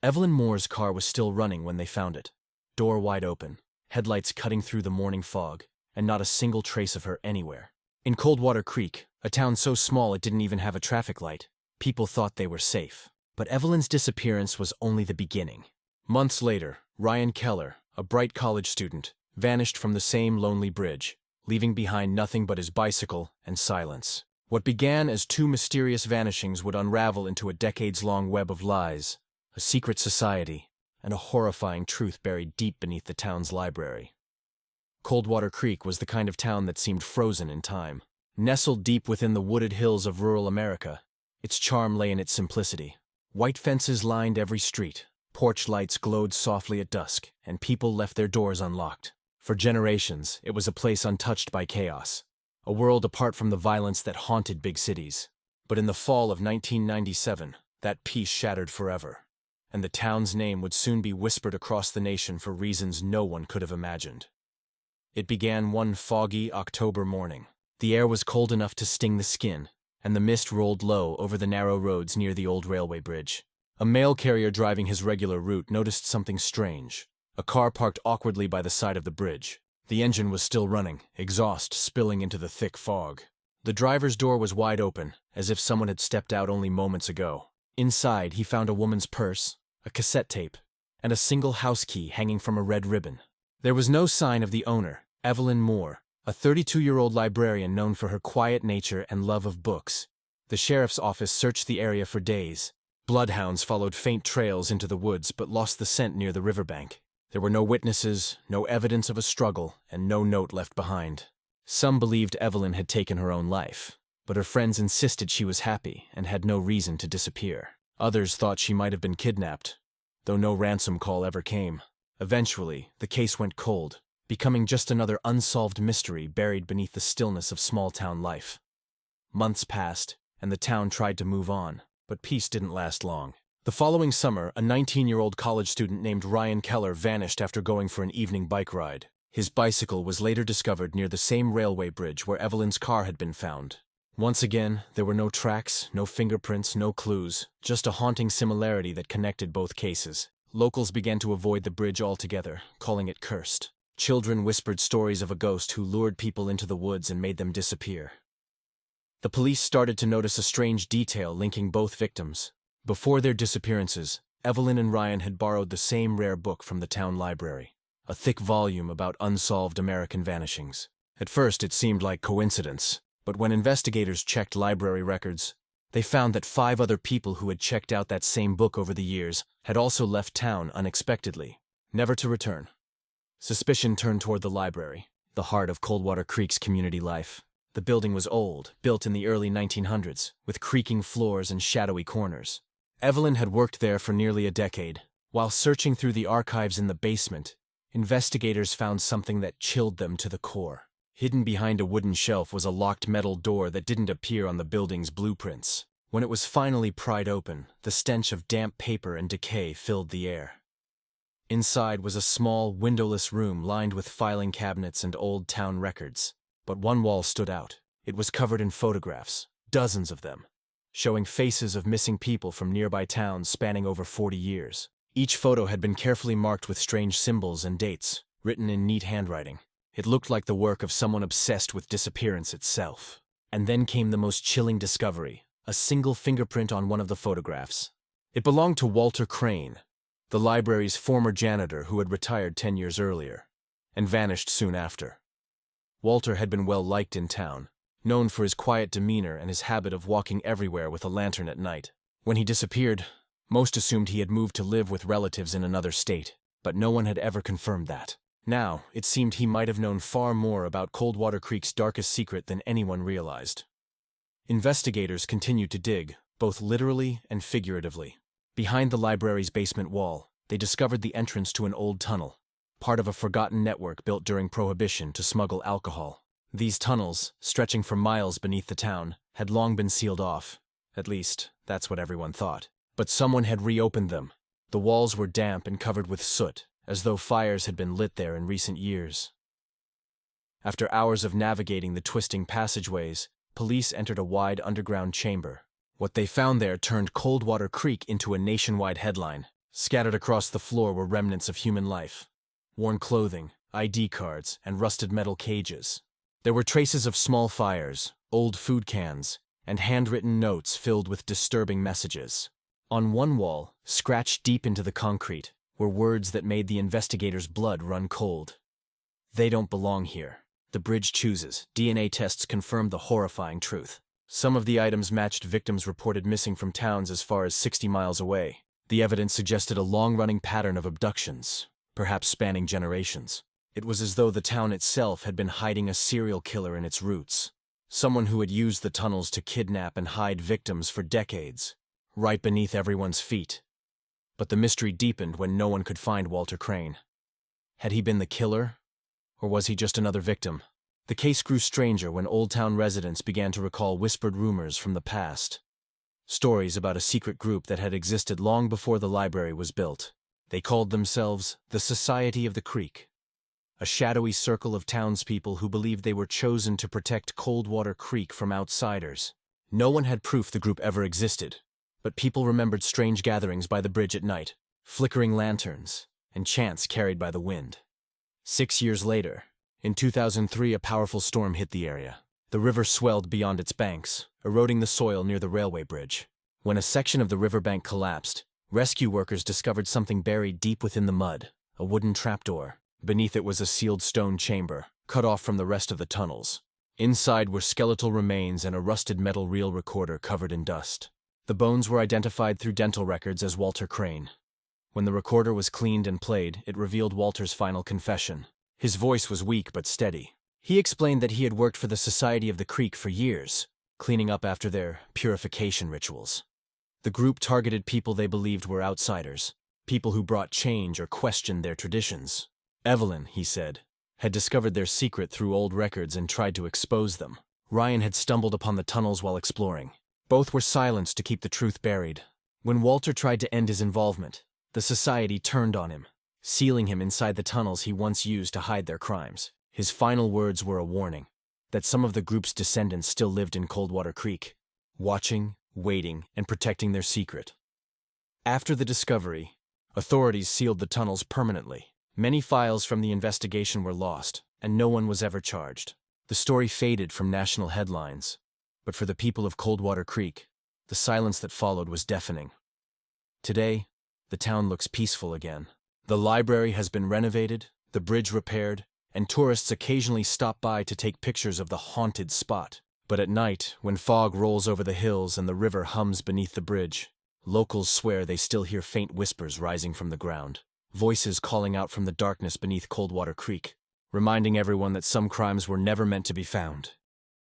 Evelyn Moore's car was still running when they found it. Door wide open, headlights cutting through the morning fog, and not a single trace of her anywhere. In Coldwater Creek, a town so small it didn't even have a traffic light, people thought they were safe. But Evelyn's disappearance was only the beginning. Months later, Ryan Keller, a bright college student, vanished from the same lonely bridge, leaving behind nothing but his bicycle and silence. What began as two mysterious vanishings would unravel into a decades-long web of lies, a secret society, and a horrifying truth buried deep beneath the town's library. Coldwater Creek was the kind of town that seemed frozen in time. Nestled deep within the wooded hills of rural America, its charm lay in its simplicity. White fences lined every street, porch lights glowed softly at dusk, and people left their doors unlocked. For generations, it was a place untouched by chaos, a world apart from the violence that haunted big cities. But in the fall of 1997, that peace shattered forever, and the town's name would soon be whispered across the nation for reasons no one could have imagined. It began one foggy October morning. The air was cold enough to sting the skin, and the mist rolled low over the narrow roads near the old railway bridge. A mail carrier driving his regular route noticed something strange. A car parked awkwardly by the side of the bridge. The engine was still running, exhaust spilling into the thick fog. The driver's door was wide open, as if someone had stepped out only moments ago. Inside, he found a woman's purse, a cassette tape, and a single house key hanging from a red ribbon. There was no sign of the owner, Evelyn Moore, a 32-year-old librarian known for her quiet nature and love of books. The sheriff's office searched the area for days. Bloodhounds followed faint trails into the woods but lost the scent near the riverbank. There were no witnesses, no evidence of a struggle, and no note left behind. Some believed Evelyn had taken her own life, but her friends insisted she was happy and had no reason to disappear. Others thought she might have been kidnapped, though no ransom call ever came. Eventually, the case went cold, becoming just another unsolved mystery buried beneath the stillness of small-town life. Months passed, and the town tried to move on, but peace didn't last long. The following summer, a 19-year-old college student named Ryan Keller vanished after going for an evening bike ride. His bicycle was later discovered near the same railway bridge where Evelyn's car had been found. Once again, there were no tracks, no fingerprints, no clues, just a haunting similarity that connected both cases. Locals began to avoid the bridge altogether, calling it cursed. Children whispered stories of a ghost who lured people into the woods and made them disappear. The police started to notice a strange detail linking both victims. Before their disappearances, Evelyn and Ryan had borrowed the same rare book from the town library, a thick volume about unsolved American vanishings. At first, it seemed like coincidence, but when investigators checked library records, they found that 5 other people who had checked out that same book over the years had also left town unexpectedly, never to return. Suspicion turned toward the library, the heart of Coldwater Creek's community life. The building was old, built in the early 1900s, with creaking floors and shadowy corners. Evelyn had worked there for nearly a decade. While searching through the archives in the basement, investigators found something that chilled them to the core. Hidden behind a wooden shelf was a locked metal door that didn't appear on the building's blueprints. When it was finally pried open, the stench of damp paper and decay filled the air. Inside was a small, windowless room lined with filing cabinets and old town records. But one wall stood out. It was covered in photographs, dozens of them, showing faces of missing people from nearby towns spanning over 40 years. Each photo had been carefully marked with strange symbols and dates, written in neat handwriting. It looked like the work of someone obsessed with disappearance itself. And then came the most chilling discovery, a single fingerprint on one of the photographs. It belonged to Walter Crane, the library's former janitor who had retired 10 years earlier, and vanished soon after. Walter had been well liked in town, known for his quiet demeanor and his habit of walking everywhere with a lantern at night. When he disappeared, most assumed he had moved to live with relatives in another state, but no one had ever confirmed that. Now, it seemed he might have known far more about Coldwater Creek's darkest secret than anyone realized. Investigators continued to dig, both literally and figuratively. Behind the library's basement wall, they discovered the entrance to an old tunnel, part of a forgotten network built during Prohibition to smuggle alcohol. These tunnels, stretching for miles beneath the town, had long been sealed off. At least, that's what everyone thought. But someone had reopened them. The walls were damp and covered with soot, as though fires had been lit there in recent years. After hours of navigating the twisting passageways, police entered a wide underground chamber. What they found there turned Coldwater Creek into a nationwide headline. Scattered across the floor were remnants of human life. Worn clothing, ID cards, and rusted metal cages. There were traces of small fires, old food cans, and handwritten notes filled with disturbing messages. On one wall, scratched deep into the concrete, were words that made the investigators' blood run cold. They don't belong here. The bridge chooses. DNA tests confirmed the horrifying truth. Some of the items matched victims reported missing from towns as far as 60 miles away. The evidence suggested a long-running pattern of abductions, perhaps spanning generations. It was as though the town itself had been hiding a serial killer in its roots. Someone who had used the tunnels to kidnap and hide victims for decades, right beneath everyone's feet. But the mystery deepened when no one could find Walter Crane. Had he been the killer, or was he just another victim? The case grew stranger when Old Town residents began to recall whispered rumors from the past. Stories about a secret group that had existed long before the library was built. They called themselves the Society of the Creek. A shadowy circle of townspeople who believed they were chosen to protect Coldwater Creek from outsiders. No one had proof the group ever existed, but people remembered strange gatherings by the bridge at night, flickering lanterns, and chants carried by the wind. 6 years later, in 2003, a powerful storm hit the area. The river swelled beyond its banks, eroding the soil near the railway bridge. When a section of the riverbank collapsed, rescue workers discovered something buried deep within the mud, a wooden trapdoor. Beneath it was a sealed stone chamber, cut off from the rest of the tunnels. Inside were skeletal remains and a rusted metal reel recorder covered in dust. The bones were identified through dental records as Walter Crane. When the recorder was cleaned and played, it revealed Walter's final confession. His voice was weak but steady. He explained that he had worked for the Society of the Creek for years, cleaning up after their purification rituals. The group targeted people they believed were outsiders, people who brought change or questioned their traditions. Evelyn, he said, had discovered their secret through old records and tried to expose them. Ryan had stumbled upon the tunnels while exploring. Both were silenced to keep the truth buried. When Walter tried to end his involvement, the Society turned on him, sealing him inside the tunnels he once used to hide their crimes. His final words were a warning that some of the group's descendants still lived in Coldwater Creek, watching, waiting, and protecting their secret. After the discovery, authorities sealed the tunnels permanently. Many files from the investigation were lost, and no one was ever charged. The story faded from national headlines, but for the people of Coldwater Creek, the silence that followed was deafening. Today, the town looks peaceful again. The library has been renovated, the bridge repaired, and tourists occasionally stop by to take pictures of the haunted spot. But at night, when fog rolls over the hills and the river hums beneath the bridge, locals swear they still hear faint whispers rising from the ground. Voices calling out from the darkness beneath Coldwater Creek, reminding everyone that some crimes were never meant to be found.